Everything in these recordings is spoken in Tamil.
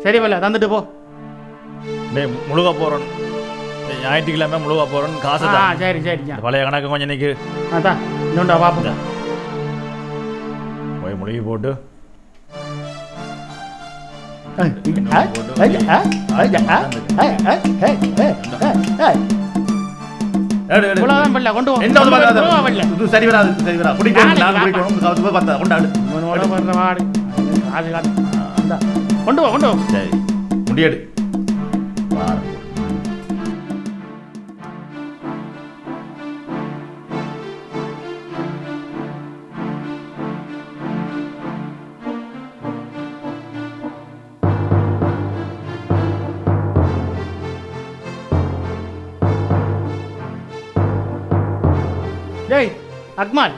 சரி வல்ல தந்துட்டு போ. முழுக போகிறோம், ஞாயிற்றுக்கிழமை முழுக போகிறோம். காசு தான். சரி சரி. பழைய கணக்கு கொஞ்சம் இன்னைக்கு அதான் இன்னொண்டா பார்ப்போங்க. போய் முழுகி போட்டு கொண்டு சரி வராது. சரி வரா கொண்டாடு கொண்டு போ கொண்டு போ. சரி முடியாடு. டேய் அக்மால்,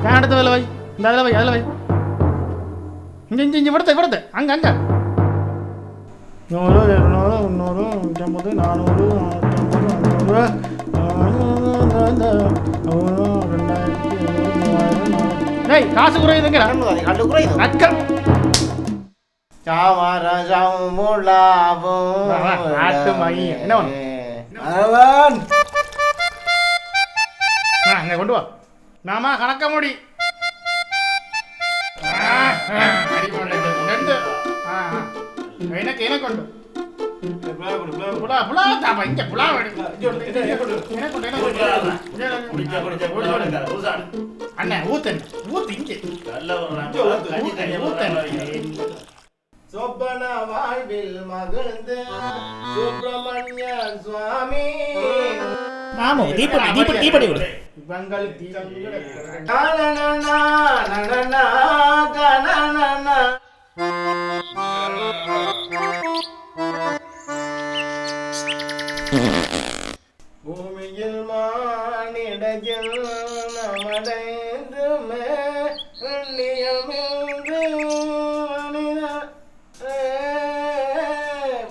கேன் எடுத்து வேலை வை. இந்த அதில் வை, அதில் வை. இங்கே இங்கே இங்கே விடுத்த விடுத்த அங்கே அங்கே 100 200 350 400 500 2000. டேய் காசு குறையுதுங்க. கண்டு குறையுது. நக்கல் சாமரசம் முலாவும் நாட்டு மகி. என்ன ஒன்று அங்கே கொண்டு வா. நாம கணக்க முடி. எனக்கு எனக்கு கொண்டு அண்ணன் ஊத்து ஊத்து இங்கே சொப்பன வாழ்வில் மகிழ்ந்து சுப்பிரமணிய சுவாமி பூமியில் மானிடஜல் நமடைந்துமே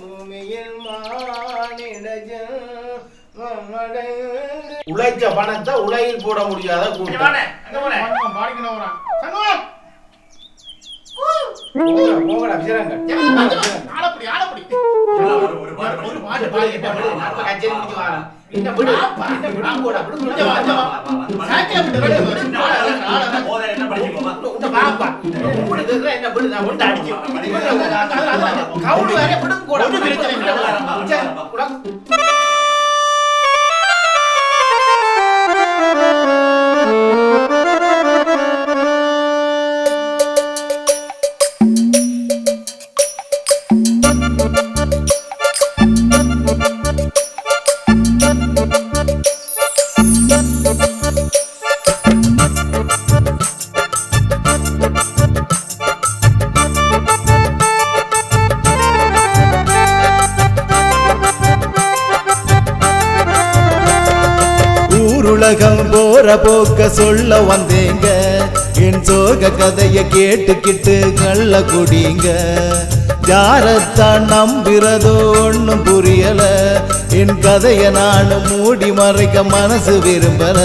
பூமியில் மானிடஜல் உழைச்ச பணத்தை உலகில் போட முடியாத கூட்டம். உலகம் போற போக்க சொல்ல வந்தேங்க, என் சோக கதைய கேட்டுக்கிட்டு கள்ள குடிங்க. யாரத்தான் நம்புறதோ ஒன்னும் புரியல, என் கதைய நானும் மூடி மறைக்க மனசு விரும்பல.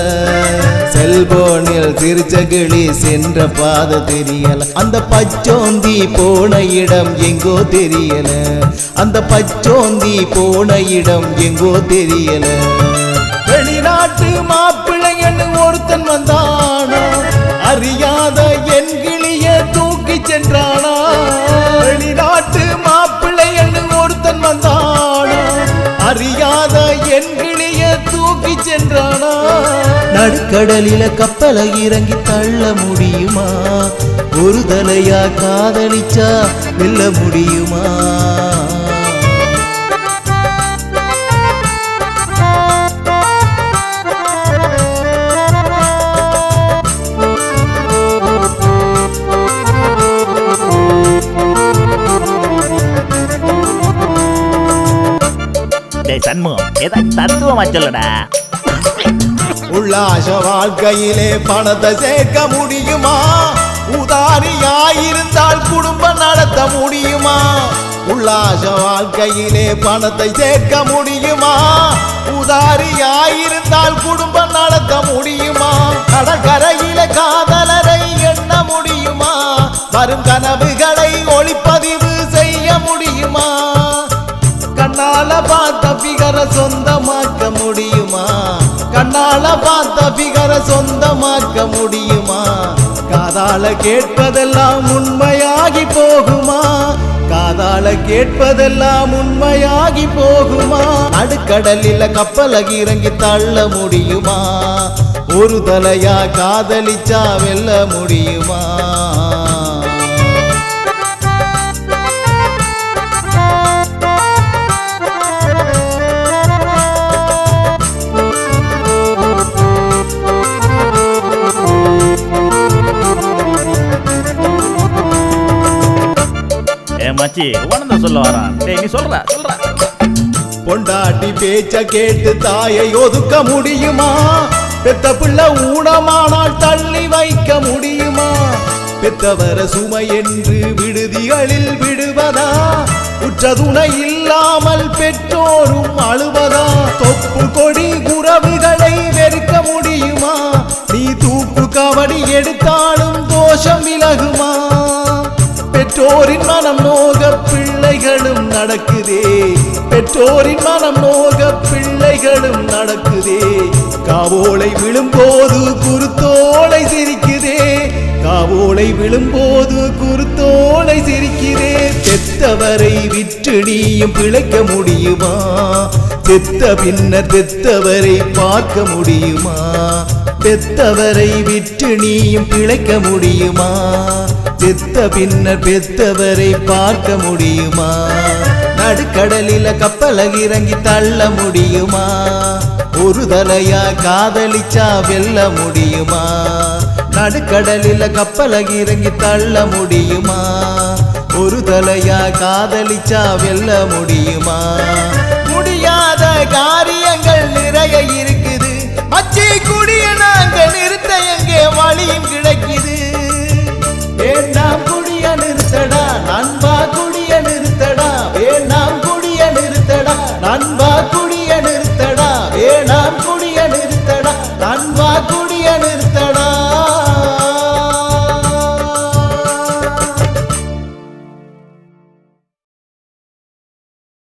செல்போனில் சிரிச்ச கிளி சென்ற பாதை தெரியல, அந்த பச்சோந்தி போன இடம் எங்கோ தெரியல, அந்த பச்சோந்தி போன இடம் எங்கோ தெரியல. வெளிநாட்டு மாப்பிள்ளைன்னு ஒருத்தன் வந்தானா, அறியாத என் கிளிய தூக்கி சென்றானா. வெளிநாட்டு மாப்பிள்ளைன்னு ஒருத்தன் வந்தானா, அறியாத என் கிளிய தூக்கி சென்றானா. நடுக்கடலில கப்பலை இறங்கி தள்ள முடியுமா, ஒரு தலையா காதலிச்சா வெல்ல முடியுமா. சண்முகம் ஏதாவது தத்துவமா சொல்லடா. உல்லாச வாழ்க்கையிலே பணத்தை சேர்க்க முடியுமா? உதாரியாயிருந்தால் குடும்பம் நடத்த முடியுமா? உல்லாச வாழ்க்கையிலே பணத்தை சேர்க்க முடியுமா? உதாரியாயிருந்தால் குடும்பம் நடத்த முடியுமா? கடற்கரையில காதலரை எண்ண முடியுமா? வரும் கனவுகளை ஒளிப்பதிவு செய்ய முடியுமா? கண்ணால பார்த்த பிகர சொந்தமாக்க முடியுமா? கண்ணால பார்த்த பிகர சொந்தமாக்க முடியுமா? காதால கேட்பதெல்லாம் உண்மையாகி போகுமா? காதால கேட்பதெல்லாம் உண்மையாகி போகுமா? நடுக்கடலில் கப்பலகி இறங்கி தள்ள முடியுமா? ஒரு தலையா காதலிச்சா வெல்ல முடியுமா? மச்சி உனந்த சொல்ல வரான். டேய் நீ சொல்ற. பொண்டாட்டி பேச்ச கேட்டு தாயை ஒதுக்க முடியுமா? பெத்த பிள்ளை ஊனமானால் தள்ளி வைக்க முடியுமா? பெத்தவர சுமை என்று விடுதிகளில் விடுவதா? உற்ற துணை இல்லாமல் பெற்றோரும் அழுவதா? தொப்பு கொடி உறவுகளை வெறுக்க முடியுமா? நீ தூக்கு கவடி எடுத்தாலும் தோஷம் விலகுமா? பெற்றோரின் மனம் நோக பிள்ளைகளும் நடக்குதே. பெற்றோரின் மனம் நோக பிள்ளைகளும் நடக்குதே. காவோலை விழும்போது குருத்தோலை சிரிக்குதே. காவோலை விழும்போது குருத்தோலை சிரிக்குதே. பெத்தவரை விற்று நீயும் பிழைக்க முடியுமா? பெத்த பின்னர் பெத்தவரை பார்க்க முடியுமா? பெத்தவரை விற்று நீயும் பிழைக்க முடியுமா? பெத்த பின்னர் பெத்தவரை பார்க்க முடியுமா? நடுக்கடலில கப்பலகி இறங்கி தள்ள முடியுமா? ஒரு தலையா காதலிச்சா வெல்ல முடியுமா? நடுக்கடலில கப்பலகி இறங்கி தள்ள முடியுமா? ஒரு தலையா காதலிச்சா வெல்ல முடியுமா? முடியாத காரியங்கள் நிறைய இருக்குது. மச்சி குடிய நாங்க நிறுத்த எங்கே வழியும் கிடைக்குது. வேண்டாம் குடிய நிறுத்தட